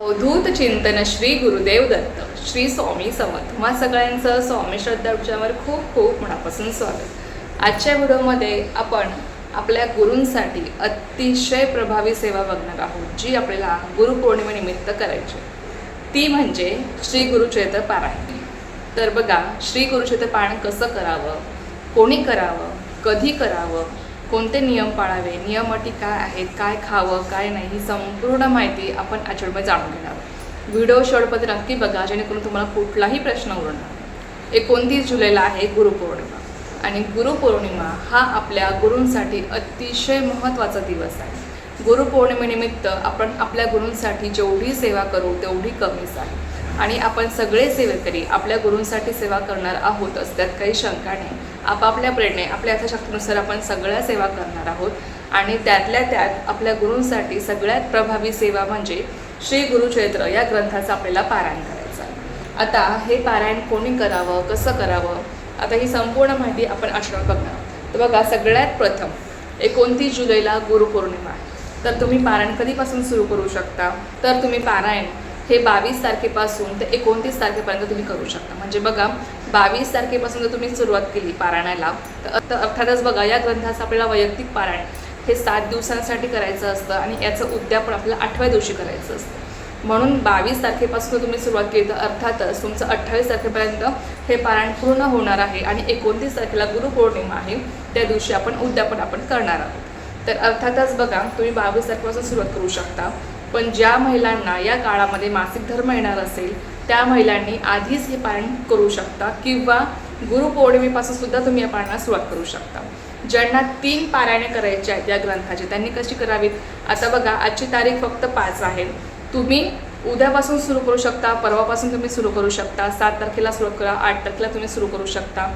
अवधूत चिंतन श्री गुरुदेव दत्त श्री स्वामी समर्थ. तुम्हा सगळ्यांचं स्वामी श्रद्धावर खूप खूप मनापासून स्वागत. आजच्या व्हिडिओमध्ये आपण आपल्या गुरूंसाठी अतिशय प्रभावी सेवा बघणार आहोत, जी आपल्याला गुरुपौर्णिमेनिमित्त करायची. ती म्हणजे श्री गुरुचरित्र पारायण. तर बघा, श्री गुरुचरित्र पारायण कसं करावं, कोणी करावं, कधी करावं, कोणते नियम पाळावे, नियम अटी काय आहेत, काय खावं काय नाही, ही संपूर्ण माहिती आपण आजच्या व्हिडिओमध्ये जाणून घेणार आहोत. व्हिडिओ शेवटपर्यंत नक्की बघा, जेणेकरून तुम्हाला कुठलाही प्रश्न उरणार. 29 जुलैला आहे गुरुपौर्णिमा, आणि गुरुपौर्णिमा हा आपल्या गुरूंसाठी अतिशय महत्त्वाचा दिवस आहे. गुरुपौर्णिमेनिमित्त आपण आपल्या गुरूंसाठी जेवढी सेवा करू तेवढी कमीच आहे, आणि आपण सगळे सेवेकरी आपल्या गुरूंसाठी सेवा करणार आहोत, त्यात काही शंका नाही. आपापल्या प्रेरणे आपल्या यथाशक्तीनुसार आपण सगळ्या सेवा करणार आहोत, आणि त्यातल्या त्यात आपल्या गुरूंसाठी सगळ्यात प्रभावी सेवा म्हणजे श्री गुरुचरित्र या ग्रंथाचं आपल्याला पारायण करायचं आहे. आता हे पारायण कोणी करावं, कसं करावं, आता ही संपूर्ण माहिती आपण आश्रमात बघणार. तर बघा, सगळ्यात प्रथम 29 जुलैला गुरुपौर्णिमा आहे. तर तुम्ही पारायण कधीपासून सुरू करू शकता, तर तुम्ही पारायण हे 22 तारखेपासून ते 29 तारखेपर्यंत तुम्ही करू शकता. म्हणजे बघा, 22 तारखेपासून जर तुम्ही सुरुवात केली पारायणाला, तर अर्थातच बघा, या ग्रंथाचं आपल्याला वैयक्तिक पारायण हे 7 दिवसांसाठी करायचं असतं, आणि याचं उद्यापन आपल्याला 8व्या दिवशी करायचं असतं. म्हणून 22 तारखेपासून तुम्ही सुरुवात केली तर अर्थातच तुमचं 28 तारखेपर्यंत हे पारायण पूर्ण होणार आहे, आणि 29 तारखेला गुरुपौर्णिमा आहे, त्या दिवशी आपण उद्यापन करणार आहोत. तर अर्थातच बघा, तुम्ही 22 तारखेपासून सुरुवात करू शकता. पण ज्या महिलांना या काळामध्ये मासिक धर्म येणार असेल, त्या महिलांनी आधीच हे पारायण करू शकता, किंवा गुरुपौर्णिमेपासून सुद्धा तुम्ही या पारायणाला सुरुवात करू शकता. ज्यांना 3 पारायणे करायचे आहेत या ग्रंथाची, त्यांनी कशी करावीत. आता बघा, आजची तारीख फक्त 5 आहे. तुम्ही उद्यापासून सुरू करू शकता, परवापासून तुम्ही सुरू करू शकता, 7 तारखेला सुरुवात करा, 8 तारखेला तुम्ही सुरू करू शकता.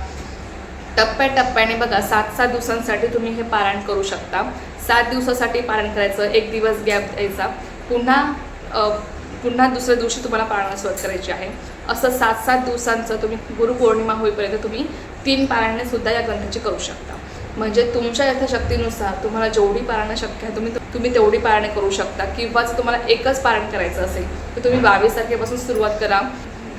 टप्प्याटप्प्याने बघा, 7-7 दिवसांसाठी तुम्ही हे पारायण करू शकता. 7 दिवसासाठी पारायण करायचं, 1 दिवस गॅप द्यायचा, पुन्हा दुसऱ्या दिवशी तुम्हाला पारायणाला सुरुवात करायची आहे. असं 7-7 दिवसांचं तुम्ही गुरुपौर्णिमा होईपर्यंत तुम्ही 3 पारायणे सुद्धा या ग्रंथाची करू शकता. म्हणजे तुमच्या यथाशक्तीनुसार तुम्हाला जेवढी पारायणं शक्य आहे तुम्ही तेवढी पारायणे करू शकता. किंवा जर तुम्हाला एकच पारायण करायचं असेल तर तुम्ही 22 तारखेपासून सुरुवात करा,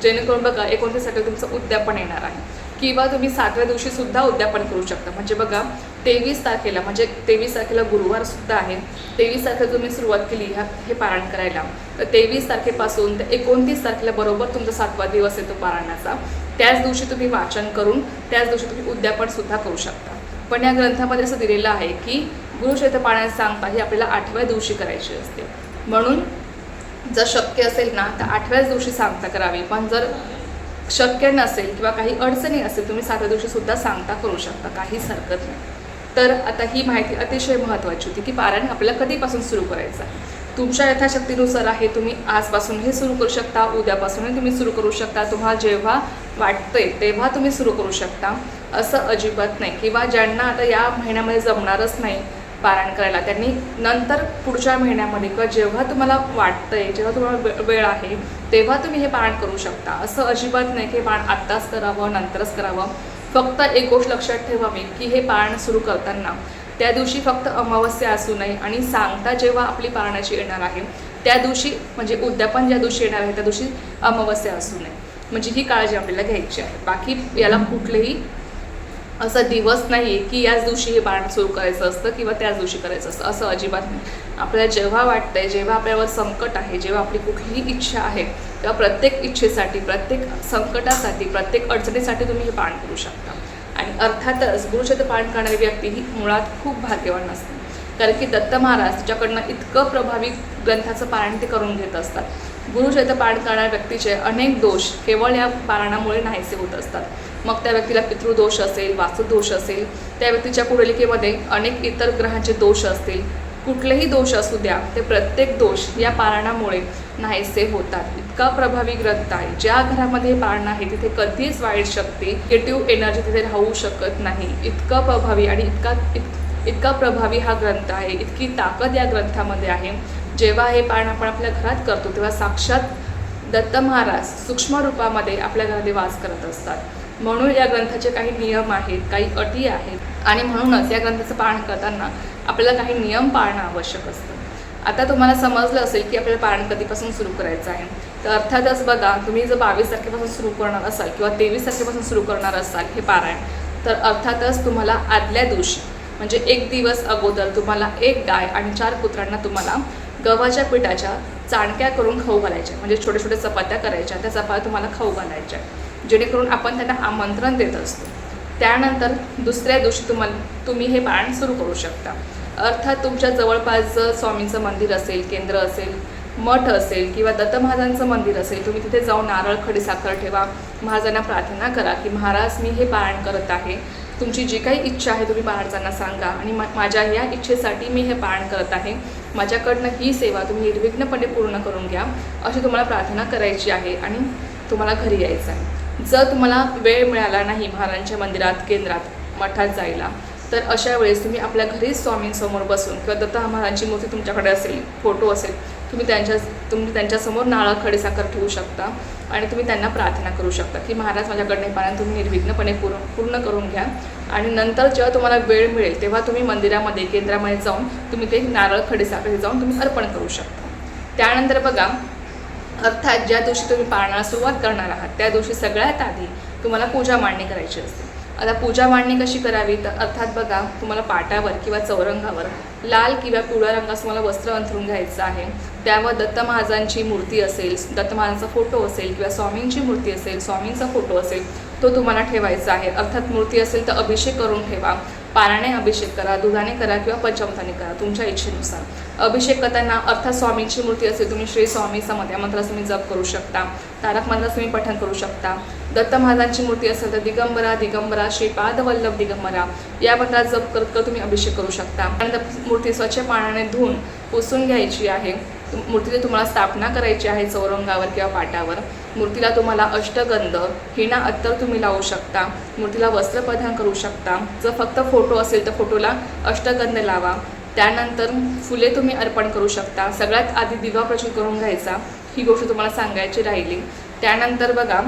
जेणेकरून बघा 29 तारखेला तुमचं उद्यापन येणार आहे. किंवा तुम्ही 7व्या दिवशी सुद्धा उद्यापन करू शकता. म्हणजे बघा, 23 तारखेला गुरुवार सुद्धा आहे. 23 तारखेला तुम्ही सुरुवात केली हे पारायण करायला, तर 23 तारखेपासून ते 29 तारखेला बरोबर तुमचा 7वा दिवस येतो पारायणाचा. त्याच दिवशी तुम्ही वाचन करून त्याच दिवशी तुम्ही उद्यापन सुद्धा करू शकता. पण या ग्रंथामध्ये असं दिलेलं आहे की गुरुचरित्र पारायण सांगता ही आपल्याला 8व्या दिवशी करायची असते. म्हणून जर शक्य असेल ना तर 8व्याच दिवशी सांगता करावी. पण जर शक्य नसेल किंवा काही अडचणी असेल, तुम्ही 7व्या दिवशी सुद्धा सांगता करू शकता, काहीच हरकत नाही. तर आता ही माहिती अतिशय महत्त्वाची होती की पारायण आपल्याला कधीपासून सुरू करायचं आहे. तुमच्या यथाशक्तीनुसार आहे. तुम्ही आजपासून हे सुरू करू शकता, उद्यापासूनही तुम्ही सुरू करू शकता. तुम्हाला जेव्हा वाटतंय तेव्हा तुम्ही सुरू करू शकता, असं अजिबात नाही. किंवा ज्यांना आता या महिन्यामध्ये जमणारच नाही पारायण करायला, त्यांनी नंतर पुढच्या महिन्यामध्ये किंवा जेव्हा तुम्हाला वाटतंय, जेव्हा तुम्हाला वेळ आहे तेव्हा तुम्ही हे पारायण करू शकता. असं अजिबात नाही की पारायण आत्ताच करावं, नंतरच करावं. फक्त एक गोष्ट लक्षात ठेवावी की हे पारायण सुरू करताना त्या दिवशी फक्त अमावस्या असू नये, आणि सांगता जेव्हा आपली पारायणाची येणार आहे त्या दिवशी, म्हणजे उद्यापन ज्या दिवशी येणार आहे त्या दिवशी अमावस्या असू नये. म्हणजे ही काळजी आपल्याला घ्यायची आहे. बाकी याला कुठलेही असा दिवस नाही की याच दिवशी हे पारायण सुरू करायचं असतं किंवा त्याच दिवशी करायचं असतं, असं अजिबात नाही. आपल्याला जेव्हा वाटतंय, जेव्हा आपल्यावर संकट आहे, जेव्हा आपली कुठलीही इच्छा आहे, तेव्हा प्रत्येक इच्छेसाठी, प्रत्येक संकटासाठी, प्रत्येक अडचणीसाठी तुम्ही हे पारायण करू शकता. आणि अर्थातच गुरुचरित्र पारायण करणारी व्यक्ती ही मुळात खूप भाग्यवान असते, कारण की दत्त महाराज त्याच्याकडनं इतकं प्रभावी ग्रंथाचं पारायण ते करून घेत असतात. गुरुचरित्र पारायण करणाऱ्या व्यक्तीचे अनेक दोष केवळ या पारायणामुळे नाहीसे होत असतात. मग त्या व्यक्तीला पितृदोष असेल, वास्तुदोष असेल, त्या व्यक्तीच्या कुंडलिकेमध्ये अनेक इतर ग्रहांचे दोष असतील, कुठलेही दोष असू द्या, ते प्रत्येक दोष या पारायणामुळे नाहीसे होतात. इतका प्रभावी ग्रंथ आहे. ज्या घरामध्ये पारायण आहे तिथे कधीच वाईट शक्ती, निगेटिव्ह एनर्जी तिथे राहू शकत नाही. इतका प्रभावी आणि इतका प्रभावी हा ग्रंथ आहे. इतकी ताकद या ग्रंथामध्ये आहे. जेव्हा हे पारायण आपण आपल्या घरात करतो तेव्हा साक्षात दत्त महाराज सूक्ष्म रूपामध्ये आपल्या घरात वास करत असतात. म्हणून या ग्रंथाचे काही नियम आहेत, काही अटी आहेत, आणि म्हणूनच या ग्रंथाचं पारायण करताना आपल्याला काही नियम पाळणं आवश्यक असतं. आता तुम्हाला समजलं असेल की आपल्याला पारायण कधीपासून सुरू करायचं आहे. तर अर्थातच बघा, तुम्ही जर 22 तारखेपासून सुरू करणार असाल किंवा 23 तारखेपासून सुरू करणार असाल हे पारायण, तर अर्थातच तुम्हाला आदल्या दिवशी म्हणजे 1 दिवस अगोदर तुम्हाला 1 गाय आणि 4 कुत्र्यांना तुम्हाला गव्हाच्या पिठाच्या चाणक्या करून खाऊ घालायच्या, म्हणजे छोटे छोटे चपात्या करायच्या, त्या चपात्या तुम्हाला खाऊ घालायच्या, जेणेकरून आपण त्यांना आमंत्रण देत असतो. त्यानंतर दुसऱ्या दिवशी तुम्ही हे पारायण सुरू करू शकता. अर्थात तुमच्या जवळपास जर स्वामींचं मंदिर असेल, केंद्र असेल, मठ असेल किंवा दत्त महाराजांचं मंदिर असेल, तुम्ही तिथे जाऊन नारळ खडीसाखर ठेवा, महाराजांना प्रार्थना करा की महाराज मी हे पारायण करत आहे, तुमची जी काही इच्छा आहे तुम्ही महाराजांना सांगा आणि माझ्या या इच्छेसाठी मी हे पारायण करत आहे, माझ्याकडनं ही सेवा तुम्ही निर्विघ्नपणे पूर्ण करून घ्या, अशी तुम्हाला प्रार्थना करायची आहे आणि तुम्हाला घरी यायचं आहे. जर तुम्हाला वेळ मिळाला नाही महाराजांच्या मंदिरात, केंद्रात, मठात जायला, तर अशा वेळेस तुम्ही आपल्या घरीच स्वामींसमोर बसून किंवा दत्त महाराजांची मूर्ती तुमच्याकडे असेल, फोटो असेल, तुम्ही त्यांच्यासमोर नारळ खडीसाखर ठेवू शकता आणि तुम्ही त्यांना प्रार्थना करू शकता की महाराज माझ्याकडनं हे पारायण तुम्ही निर्विघ्नपणे पूर्ण करून घ्या. आणि नंतर जेव्हा तुम्हाला वेळ मिळेल तेव्हा तुम्ही मंदिरामध्ये, केंद्रामध्ये जाऊन तुम्ही ते नारळ खडीसाखर जाऊन तुम्ही अर्पण करू शकता. त्यानंतर बघा, अर्थात ज्या दिवशी तुम्ही पारायणाला सुरुवात करणार आहात त्या दिवशी सगळ्यात आधी तुम्हाला पूजा मांडणी करायची असते. आता पूजा मांडणी कशी करावी, तर अर्थात बघा, तुम्हाला पाटावर किंवा चौरंगावर लाल किंवा पिवळ्या रंगाचं तुम्हाला वस्त्र अंथरून घ्यायचं आहे. त्यावर दत्त महाराजांची मूर्ती असेल, दत्त महाराजांचा फोटो असेल किंवा स्वामींची मूर्ती असेल, स्वामींचा फोटो असेल, तो तुम्हाला ठेवायचा आहे. अर्थात मूर्ती असेल तर अभिषेक करून ठेवा. पाण्याने अभिषेक करा, दुधाने करा किंवा पंचामृताने करा, तुमच्या इच्छेनुसार. अभिषेक करताना अर्थात स्वामींची मूर्ती असेल, तुम्ही श्री स्वामी समर्थ या मंत्रास तुम्ही जप करू शकता, तारक मंत्रास तुम्ही पठण करू शकता. दत्त महाराजांची मूर्ती असेल तर दिगंबरा दिगंबरा श्रीपाद वल्लभ दिगंबरा या मंत्रात जप करत तुम्ही अभिषेक करू शकता. त्यानंतर मूर्ती स्वच्छ पाण्याने धुवून पुसून घ्यायची आहे. मूर्तीची तुम्हाला स्थापना करायची आहे चौरंगावर किंवा पाटावर. मूर्तीला तुम्हाला अष्टगंध, हिना अत्तर तुम्ही लावू शकता. मूर्तीला वस्त्र परिधान करू शकता. जर फक्त फोटो असेल तर फोटोला अष्टगंध लावा. त्यानंतर फुले तुम्ही अर्पण करू शकता. सगळ्यात आधी दिवा प्रज्वलित करून घ्यायचा, ही गोष्ट तुम्हाला सांगायची राहिली. त्यानंतर बघा,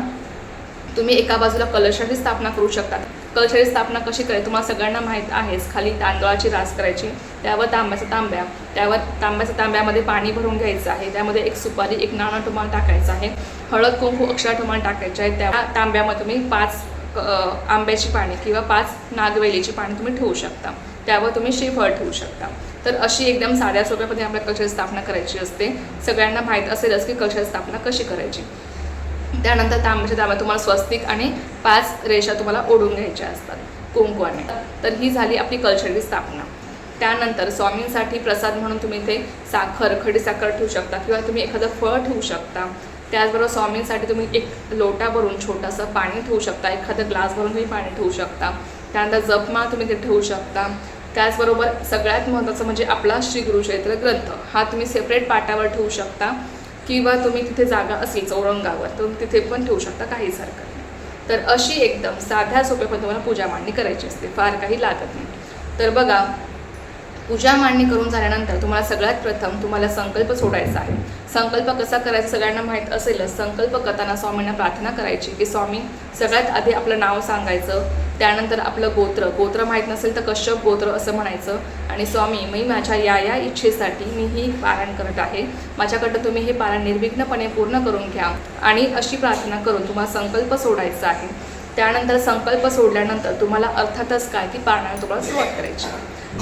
तुम्ही एका बाजूला कलशाची स्थापना करू शकता. कलशाची स्थापना कशी करायची तुम्हाला सगळ्यांना माहीत आहेच. खाली तांदळाची रास करायची, त्यावर तांब्याच्या तांब्यामध्ये पाणी भरून घ्यायचं आहे. त्यामध्ये एक सुपारी, एक नाणं तुम्हाला टाकायचं आहे. हळद, कुंकू, अक्षरा तुम्हाला टाकायचे आहे. त्या तांब्यामध्ये तुम्ही 5 आंब्याची पाणी किंवा 5 नागवेलीची पाणी तुम्ही ठेवू शकता. त्यावर तुम्ही श्रीफळ ठेवू शकता. तर अशी एकदम साध्या सोप्या पद्धतीने आपल्या कलशाची स्थापना करायची असते. सगळ्यांना माहीत असेलच की कलशाची स्थापना कशी करायची. त्यानंतर तांब्याच्या तांब्यात तुम्हाला स्वस्तिक आणि 5 रेषा तुम्हाला ओढून घ्यायच्या असतात कुंकवाने. तर ही झाली आपली कलशाची स्थापना. त्यानंतर स्वामींसाठी प्रसाद म्हणून तुम्ही ते साखर, खडीसाखर ठेवू शकता किंवा तुम्ही एखादं फळ ठेवू शकता. त्याचबरोबर स्वामींसाठी तुम्ही एक लोटा भरून छोटंसं पाणी ठेवू शकता, एखादं ग्लास भरून तुम्ही पाणी ठेवू शकता. त्यानंतर जपमाळ तुम्ही ते ठेवू शकता. त्याचबरोबर सगळ्यात महत्त्वाचं म्हणजे आपला श्री गुरुचरित्र ग्रंथ हा तुम्ही सेपरेट पाटावर ठेवू शकता किंवा तुम्ही तिथे जागा असेल चौरंगावर तर तिथे पण ठेवू शकता, काहीच हरकत नाही. तर अशी एकदम साध्या सोप्या पण तुम्हाला पूजा मांडणी करायची असते, फार काही लागत नाही. तर बघा, पूजा मांडणी करून झाल्यानंतर तुम्हाला सगळ्यात प्रथम तुम्हाला संकल्प सोडायचा आहे. संकल्प कसा करायचा सगळ्यांना माहीत असेलच. संकल्प करताना स्वामींना प्रार्थना करायची की स्वामी, सगळ्यात आधी आपलं नाव सांगायचं, त्यानंतर आपलं गोत्र माहीत नसेल तर कश्यप गोत्र असं म्हणायचं आणि स्वामी मी माझ्या या इच्छेसाठी मी ही पारायण करत आहे, माझ्याकडं तुम्ही हे पारायण निर्विघ्नपणे पूर्ण करून घ्या आणि अशी प्रार्थना करून तुम्हाला संकल्प सोडायचा आहे. त्यानंतर संकल्प सोडल्यानंतर तुम्हाला अर्थातच काय की पारायण तुम्हाला सुरुवात करायची.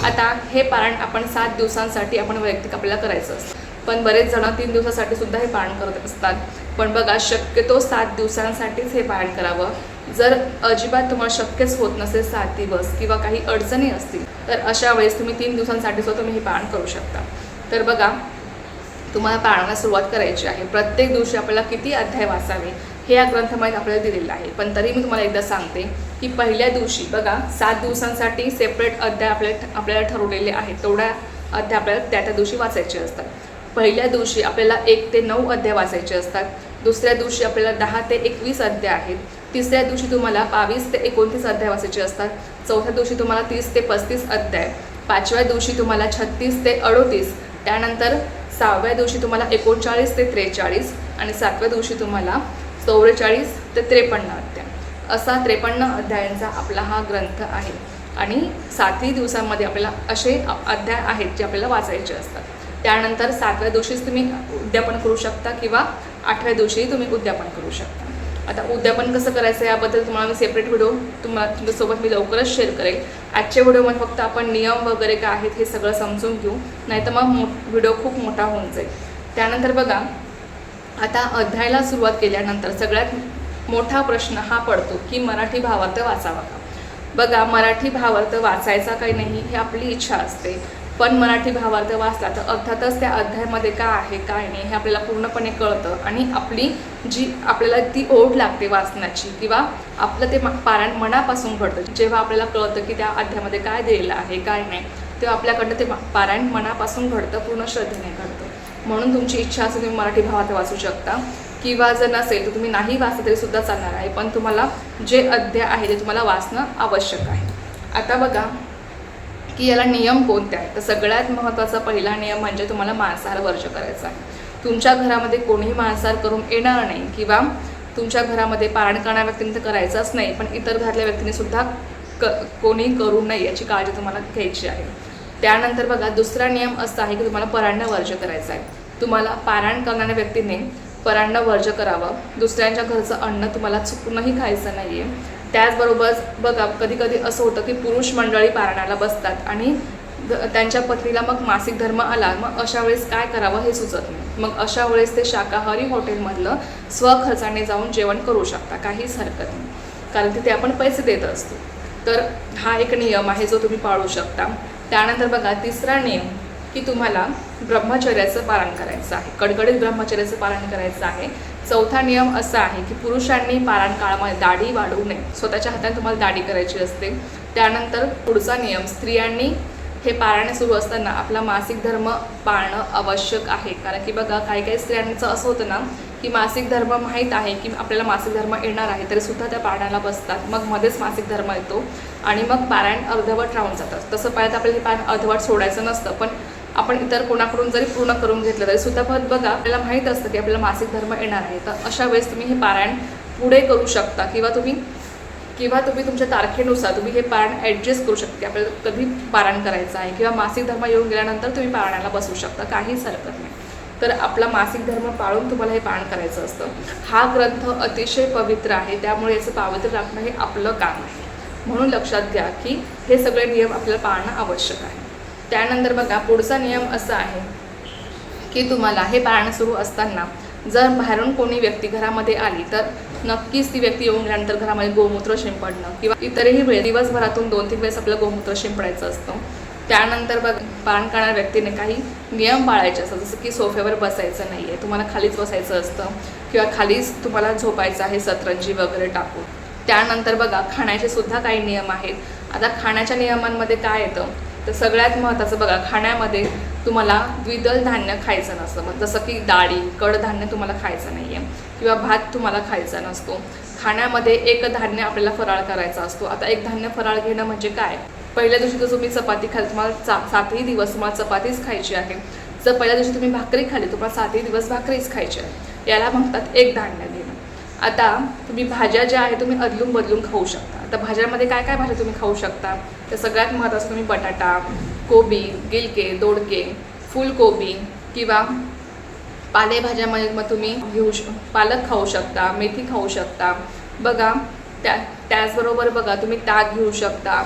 आता हे पारायण आपण 7 दिवसांसाठी आपण वैयक्तिक आपल्याला करायचं असतं, पण बरेच जण 3 दिवसासाठी सुद्धा हे पारायण करत असतात. पण बघा, शक्यतो 7 दिवसांसाठीच हे पारायण करावं. जर अजिबात तुम्हाला शक्यच होत नसेल 7 दिवस किंवा काही अडचणी असतील तर अशा वेळेस तुम्ही 3 दिवसांसाठी सुद्धा तुम्ही हे पारायण करू शकता. तर बघा, तुम्हाला पारायणाला सुरुवात करायची आहे. प्रत्येक दिवशी आपल्याला किती अध्याय वाचावे हे या ग्रंथामध्ये आपल्याला दिलेलं आहे. पण तरी मी तुम्हाला एकदा सांगते की पहिल्या दिवशी बघा, 7 दिवसांसाठी सेपरेट अध्याय आपल्याला ठरवलेले आहेत. तेवढ्या अध्याय आपल्याला त्या दिवशी वाचायचे असतात. पहिल्या दिवशी आपल्याला 1 ते 9 अध्याय वाचायचे असतात. दुसऱ्या दिवशी आपल्याला 10 ते 21 अध्याय आहेत. तिसऱ्या दिवशी तुम्हाला 22 ते 29 अध्याय वाचायचे असतात. चौथ्या दिवशी तुम्हाला 30 ते 35 अध्याय. 5व्या दिवशी तुम्हाला 36 ते 38. त्यानंतर 6व्या दिवशी तुम्हाला 39 ते 43 आणि 7व्या दिवशी तुम्हाला 44 ते 53 अध्याय. असा 53 अध्यायांचा आपला हा ग्रंथ आहे आणि 7ही दिवसांमध्ये आपल्याला असे अध्याय आहेत जे आपल्याला वाचायचे असतात. त्यानंतर 7व्या दिवशीच तुम्ही उद्यापन करू शकता किंवा 8व्या दिवशीही तुम्ही उद्यापन करू शकता. आता उद्यापन कसं करायचं याबद्दल तुम्हाला मी सेपरेट व्हिडिओ तुमच्यासोबत मी लवकरच शेअर करेल. आजच्या व्हिडिओमध्ये फक्त आपण नियम वगैरे काय आहेत हे सगळं समजून घेऊ, नाहीतर मग व्हिडिओ खूप मोठा होऊन जाईल. त्यानंतर बघा, आता अध्यायाला सुरुवात केल्यानंतर सगळ्यात मोठा प्रश्न हा पडतो की मराठी भावार्थ वाचावा का. बघा, मराठी भावार्थ वाचायचा काही नाही हे आपली इच्छा असते, पण मराठी भावार्थ वाचला तर अर्थातच त्या अध्यायामध्ये काय आहे काय नाही हे आपल्याला पूर्णपणे कळतं आणि आपली जी आपल्याला ती ओढ लागते वाचण्याची किंवा आपलं ते पारायण मनापासून घडतं. जेव्हा आपल्याला कळतं की त्या अध्यायामध्ये काय दिलेलं आहे काय नाही, तेव्हा आपल्याकडनं ते पारायण मनापासून घडतं, पूर्ण श्रद्धेने घडतं. म्हणून तुमची इच्छा असेल तुम्ही मराठी भावार्थ वाचू शकता, किंवा जर नसेल तर तुम्ही नाही वाचलं तरी सुद्धा चालणार आहे, पण तुम्हाला जे अध्याय आहे ते तुम्हाला वाचणं आवश्यक आहे. आता बघा की याला नियम कोणते आहेत. तर सगळ्यात महत्त्वाचा पहिला नियम म्हणजे तुम्हाला मांसाहार वर्ज करायचा आहे. तुमच्या घरामध्ये कोणीही मांसाहार करून येणार नाही किंवा तुमच्या घरामध्ये पारायण करणाऱ्या व्यक्तींनी तर करायचंच नाही, पण इतर घरातल्या व्यक्तींनी सुद्धा कोणी करू नये याची काळजी तुम्हाला घ्यायची आहे. त्यानंतर बघा, दुसरा नियम असा आहे की तुम्हाला परान्न वर्ज करायचं आहे. तुम्हाला पारायण करणाऱ्या व्यक्तीने परान्न वर्ज करावं. दुसऱ्यांच्या घरचं अन्न तुम्हाला चुकूनही खायचं नाही आहे. त्याचबरोबर बघा, कधी कधी असं होतं की पुरुष मंडळी पारायणाला बसतात आणि त्यांच्या पत्नीला मग मासिक धर्म आला, मग अशा वेळेस काय करावं हे सुचत नाही. मग अशा वेळेस ते शाकाहारी हॉटेलमधलं स्वखर्चाने जाऊन जेवण करू शकता, काहीच हरकत नाही, कारण तिथे आपण पैसे देत असतो. तर हा एक नियम आहे जो तुम्ही पाळू शकता. त्यानंतर बघा, तिसरा नियम की तुम्हाला ब्रह्मचर्याचं पालन करायचं आहे, कडकडीत ब्रह्मचर्याचं पालन करायचं आहे. चौथा नियम असा आहे की पुरुषांनी पारायण काळामध्ये दाढी वाढवू नये, स्वतःच्या हाताने तुम्हाला दाढी करायची असते. त्यानंतर पुढचा नियम, स्त्रियांनी हे पारायण सुरू असताना आपला मासिक धर्म पाळणं आवश्यक आहे. कारण की बघा, काही काही स्त्रियांचं असं होतं ना की मासिक धर्म माहीत आहे की आपल्याला मासिक धर्म येणार आहे तरीसुद्धा त्या पारायणाला बसतात, मग मध्येच मासिक धर्म येतो आणि मग पारायण अर्धवट राहून जातं. तसं पाहिजे आपल्याला हे पारायण अर्धवट सोडायचं नसतं, पण आपण इतर कोणाकडून जरी पूर्ण करून घेतलं तरी सुद्धा बघा, आपल्याला माहीत असतं की आपल्याला मासिक धर्म येणार आहे. तर अशा वेळेस तुम्ही हे पारायण पुढे करू शकता किंवा तुम्ही तुमच्या तारखेनुसार तुम्ही हे पारायण ॲडजस्ट करू शकता. आपल्याला कधी पारायण करायचं आहे किंवा मासिक धर्म येऊन गेल्यानंतर तुम्ही पारायणाला बसू शकता, काहीच हरकत नाही. तर आपला मासिक धर्म पाळून तुम्हाला हे पारायण करायचं असतं. हा ग्रंथ अतिशय पवित्र आहे, त्यामुळे याचं पावित्र्य राखणं हे आपलं काम आहे. म्हणून लक्षात घ्या की हे सगळे नियम आपल्याला पाळणं आवश्यक आहे. त्यानंतर बघा, पुढचा नियम असा आहे की तुम्हाला हे पारायण सुरू असताना जर बाहेरून कोणी व्यक्ती घरामध्ये आली तर नक्कीच ती व्यक्ती येऊन गेल्यानंतर घरामध्ये गोमूत्र शिंपडणं किंवा इतरही वेळ दिवसभरातून 2-3 वेळेस आपलं गोमूत्र शिंपडायचं असतं. त्यानंतर पारायण करणाऱ्या व्यक्तीने काही नियम पाळायचे असतात, जसं की सोफ्यावर बसायचं नाही आहे, तुम्हाला खालीच बसायचं असतं किंवा खालीच तुम्हाला झोपायचं आहे सतरंजी वगैरे टाकून. त्यानंतर बघा, खाण्याचे सुद्धा काही नियम आहेत. आता खाण्याच्या नियमांमध्ये काय येतं तर सगळ्यात महत्त्वाचं बघा, खाण्यामध्ये तुम्हाला द्विदल धान्य खायचं नसतं. मग जसं की डाळी, कडधान्य तुम्हाला खायचं नाही आहे किंवा भात तुम्हाला खायचा नसतो. खाण्यामध्ये एक धान्य आपल्याला फराळ करायचा असतो. आता एक धान्य फराळ घेणं म्हणजे काय, पहिल्या दिवशी तर तुम्ही चपाती खाली, तुम्हाला 7ही दिवस तुम्हाला चपातीच खायची आहे. जर पहिल्या दिवशी तुम्ही भाकरी खाली, तुम्हाला 7ही दिवस भाकरीच खायची आहे. याला म्हणतात एक धान्य घेणं. आता तुम्ही भाज्या ज्या आहेत तुम्ही अदलून बदलून खाऊ शकता. आता भाज्यामध्ये काय काय भाज्या तुम्ही खाऊ शकता, तर सगळ्यात महत्त्वाचं तुम्ही बटाटा, कोबी, गिलके, दोडके, फुलकोबी किंवा पालेभाज्यामध्ये मग तुम्ही पालक खाऊ शकता, मेथी खाऊ शकता. बघा, त्याचबरोबर बघा, तुम्ही ताक घेऊ शकता,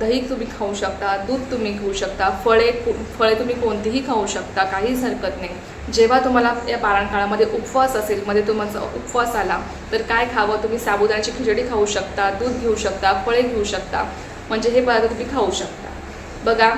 दही तुम्ही खाऊ शकता, दूध तुम्ही घेऊ शकता, फळे तुम्ही कोणतीही खाऊ शकता, काहीच हरकत नाही. जेव्हा तुम्हाला या पारायण काळामध्ये उपवास असेल, मध्ये तुमचा उपवास आला तर काय खावं, तुम्ही साबुदाण्याची खिचडी खाऊ शकता, दूध घेऊ शकता, फळे घेऊ शकता, म्हणजे हे पदार्थ तुम्ही खाऊ शकता. बघा,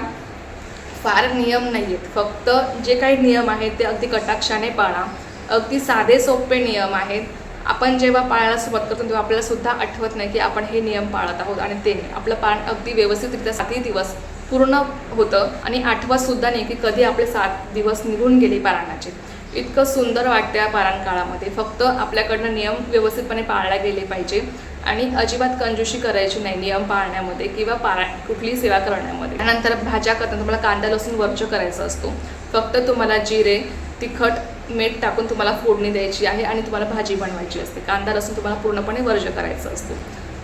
फार नियम नाही आहेत, फक्त जे काही नियम आहेत ते अगदी कटाक्षाने पाळा. अगदी साधे सोपे नियम आहेत. आपण जेव्हा पाळायला सुरुवात करतो तेव्हा आपल्याला सुद्धा आठवत नाही की आपण हे नियम पाळत आहोत आणि ते आपलं पाळण अगदी व्यवस्थितरित्या 7ही दिवस पूर्ण होतं आणि आठवत सुद्धा नाही की कधी आपले 7 दिवस निघून गेले पारायणाचे. इतकं सुंदर वाटतं या पारायण काळामध्ये. फक्त आपल्याकडनं नियम व्यवस्थितपणे पाळले गेले पाहिजे आणि अजिबात कंजूशी करायची नाही नियम पाळण्यामध्ये किंवा कुठलीही सेवा करण्यामध्ये. त्यानंतर भाज्या करताना तुम्हाला कांदा लसूण वर्ज करायचा असतो. फक्त तुम्हाला जिरे, तिखट, मीठ टाकून तुम्हाला फोडणी द्यायची आहे आणि तुम्हाला भाजी बनवायची असते. कांदा लसूण तुम्हाला पूर्णपणे वर्ज करायचं असतो.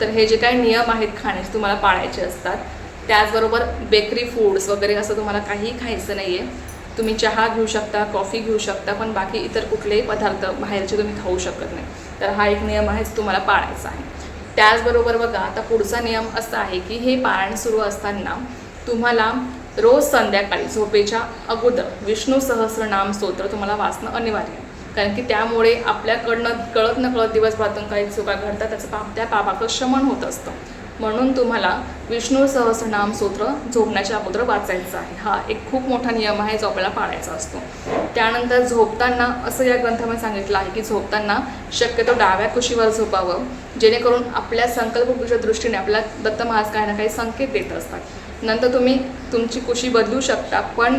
तर हे जे काही नियम आहेत खाण्याचे तुम्हाला पाळायचे असतात. त्याचबरोबर बेकरी फूड्स वगैरे असं तुम्हाला काहीही खायचं नाही आहे. तुम्ही चहा घेऊ शकता, कॉफी घेऊ शकता, पण बाकी इतर कुठलेही पदार्थ बाहेरचे तुम्ही खाऊ शकत नाही. तर हा एक नियम आहे जो तुम्हाला पाळायचा आहे. त्याचबरोबर बघा, आता पुढचा नियम असा आहे की हे पारायण सुरू असताना तुम्हाला रोज संध्याकाळी झोपेच्या अगोदर विष्णू सहस्रनाम स्तोत्र तुम्हाला वाचणं अनिवार्य आहे. कारण की त्यामुळे आपल्याकडनं कळत नकळत दिवसभरातून काही चुका घडतात, त्याचं त्या पापाचं शमन होत असतं. म्हणून तुम्हाला विष्णू सहस्रनाम स्तोत्र झोपण्याच्या अगोदर वाचायचं आहे. हा एक खूप मोठा नियम आहे जो आपल्याला पाळायचा असतो. त्यानंतर झोपताना असं या ग्रंथामध्ये सांगितलं आहे की झोपताना शक्यतो डाव्या कुशीवर झोपावं, जेणेकरून आपल्या संकल्पबुद्धीच्या दृष्टीने आपल्याला दत्त महाराज काही ना काही संकेत देत असतात. नंतर तुम्ही तुमची कुशी बदलू शकता, पण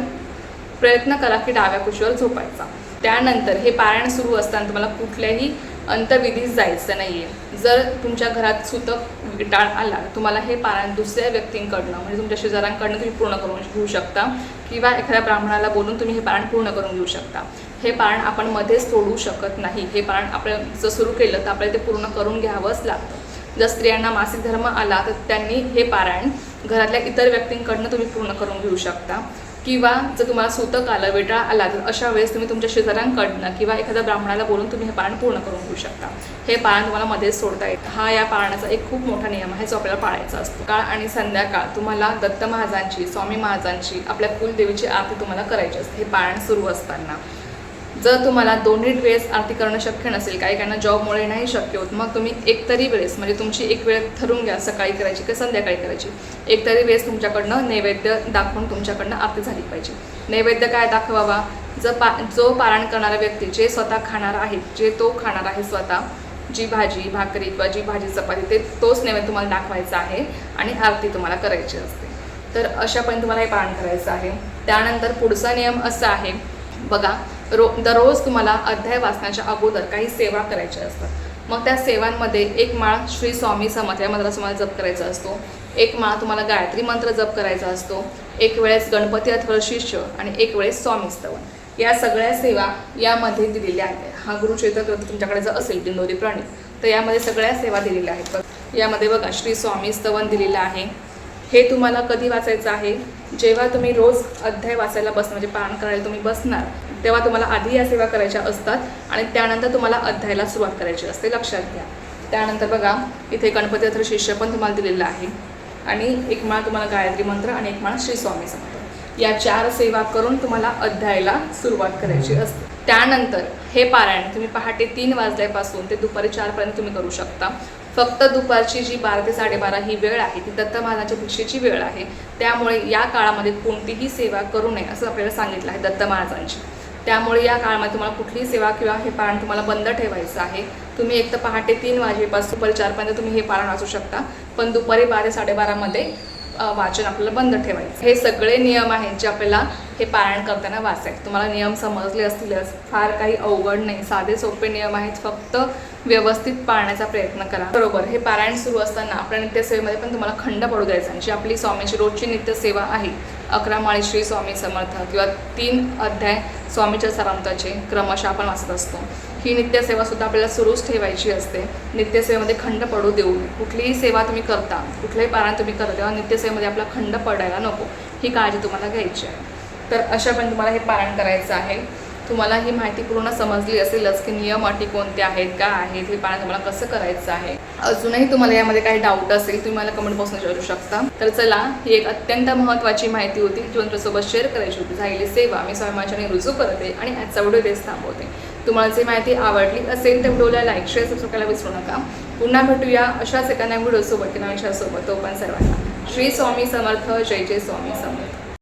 प्रयत्न करा की डाव्या कुशीवर झोपायचा. त्यानंतर हे पारायण सुरू असताना तुम्हाला कुठल्याही अंत्यविधीस जायचं नाही आहे. जर तुमच्या घरात सुतक विटाळ आला, तुम्हाला हे पारायण दुसऱ्या व्यक्तींकडनं म्हणजे तुमच्या शेजाऱ्यांकडनं तुम्ही पूर्ण करून घेऊ शकता, किंवा एखाद्या ब्राह्मणाला बोलून तुम्ही हे पारायण पूर्ण करून घेऊ शकता. हे पारायण आपण मध्येच सोडू शकत नाही. हे पारायण आपलं जर सुरू केलं तर आपल्याला ते पूर्ण करून घ्यावंच लागतं. जर स्त्रियांना मासिक धर्म आला तर त्यांनी हे पारायण घरातल्या इतर व्यक्तींकडनं तुम्ही पूर्ण करून घेऊ शकता, किंवा जर तुम्हाला सूतक आलं, वेटाळा आला, तर अशा वेळेस तुम्ही तुमच्या शेजाऱ्यांकडनं किंवा एखाद्या ब्राह्मणाला बोलून तुम्ही हे पारायण पूर्ण करून घेऊ शकता. हे पारायण तुम्हाला मध्येच सोडता येतं. हा या पारायणाचा एक खूप मोठा नियम आहे जो आपल्याला पाळायचा असतो. सकाळ आणि संध्याकाळ तुम्हाला दत्त महाराजांची, स्वामी महाराजांची, आपल्या कुलदेवीची आरती तुम्हाला करायची असते हे पारायण सुरू असताना. जर तुम्हाला दोन्ही वेळेस आरती करणं शक्य नसेल, काही काहींना जॉबमुळे नाही शक्य होत, मग तुम्ही एकतरी वेळेस म्हणजे तुमची एक वेळ ठरवून घ्या, सकाळी करायची की संध्याकाळी करायची. एकतरी वेळेस तुमच्याकडनं नैवेद्य दाखवून तुमच्याकडनं आरती झाली पाहिजे. नैवेद्य काय दाखवावा? जो पारायण करणारा व्यक्ती जे स्वतः खाणार आहे, जे तो खाणार आहे स्वतः, जी भाजी भाकरी किंवा जी भाजी चपाती, तोच नैवेद्य तुम्हाला दाखवायचा आहे आणि आरती तुम्हाला करायची असते. तर अशापर्यंत तुम्हाला हे पारायण करायचं आहे. त्यानंतर पुढचा नियम असा आहे बघा, दररोज तुम्हाला अध्याय वाचण्याच्या अगोदर काही सेवा करायच्या असतात. मग त्या सेवांमध्ये एक माळ श्री स्वामी समर्थ या मंत्राचा तुम्हाला जप करायचा असतो, एक माळ तुम्हाला गायत्री मंत्र जप करायचा असतो, एक वेळेस गणपती अथवा शिष्य आणि एक वेळेस स्वामी स्तवन. या सगळ्या सेवा यामध्ये दिलेल्या आहेत. हा गुरुचरित्र ग्रंथ तुमच्याकडे जर असेल दिंडोरी प्रणित, तर यामध्ये सगळ्या सेवा दिलेल्या आहेत. यामध्ये बघा श्री स्वामी स्तवन दिलेलं आहे. हे तुम्हाला कधी वाचायचं आहे? जेव्हा तुम्ही रोज अध्याय वाचायला म्हणजे पारायण करायला तुम्ही बसणार, तेव्हा तुम्हाला आधी या सेवा करायच्या असतात आणि त्यानंतर तुम्हाला अध्यायाला सुरुवात करायची असते, लक्षात घ्या. त्यानंतर बघा इथे गणपती अथवा शिष्य पण तुम्हाला दिलेलं आहे, आणि एक माळ तुम्हाला गायत्री मंत्र आणि एक माळ श्री स्वामी समर्थ. या 4 सेवा करून तुम्हाला अध्यायाला सुरुवात करायची असते. त्यानंतर हे पारायण तुम्ही पहाटे 3 वाजल्यापासून ते दुपारी 4 पर्यंत तुम्ही करू शकता. फक्त दुपारची जी 12 ते 12:30 ही वेळ आहे ती दत्त महाराजांच्या भिक्षेची वेळ आहे. त्यामुळे या काळामध्ये कोणतीही सेवा करू नये असं आपल्याला सांगितलं आहे दत्त महाराजांची. त्यामुळे या काळामध्ये तुम्हाला कुठलीही सेवा किंवा हे पारायण तुम्हाला बंद ठेवायचं आहे. तुम्ही एक तर पहाटे 3 वाजेपासून दुपारी 4 पर्यंत तुम्ही हे पारायण वाचू शकता, पण दुपारी 12 ते 12:30 वाचन आपल्याला बंद ठेवायचं. हे सगळे नियम आहेत जे आपल्याला हे पारायण करताना वाचायचे. तुम्हाला नियम समजले असतीलच, फार काही अवघड नाही, साधे सोपे नियम आहेत, फक्त व्यवस्थित पाळण्याचा प्रयत्न करा. बरोबर, हे पारायण सुरू असताना आपल्या नित्यसेवेमध्ये पण तुम्हाला खंड पडू द्यायचा. जी आपली स्वामीची रोजची नित्यसेवा आहे, 11 माळी श्री स्वामी समर्थ किंवा 3 अध्याय स्वामीच्या सारामृताचे क्रमशः आपण वाचत असतो, ही नित्यसेवासुद्धा आपल्याला सुरूच ठेवायची असते. नित्यसेवेमध्ये खंड पडू देऊ नये. कुठलीही सेवा तुम्ही करता, कुठलंही पारायण तुम्ही करता, तेव्हा नित्यसेवेमध्ये आपला खंड पडायला नको, ही काळजी तुम्हाला घ्यायची आहे. तर अशापर्यंत तुम्हाला हे पारायण करायचं आहे. तुम्हाला ही माहिती पूर्ण समजली असेलच की नियम अटी कोणते आहेत, काय आहेत, हे पारायण तुम्हाला कसं करायचं आहे. अजूनही तुम्हाला यामध्ये काही डाऊट असेल तुम्ही मला कमेंट बॉक्समध्ये विचारू शकता. तर चला, ही एक अत्यंत महत्त्वाची माहिती होती जी तुमच्यासोबत शेअर करायची होती. झालेली सेवा मी स्वामींच्या रुजू करते आणि आजचा व्हिडिओ इथेच थांबवते. तुम्हाला जी माहिती आवडली असेल तर व्हिडिओला लाईक शेअर सबस्क्राईब करायला विसरू नका. पुन्हा भेटूया अशाच एका नवीन व्हिडिओसोबत किंवा विषयासोबत. तो पण सर्वांना श्री स्वामी समर्थ. जय जय स्वामी समर्थ.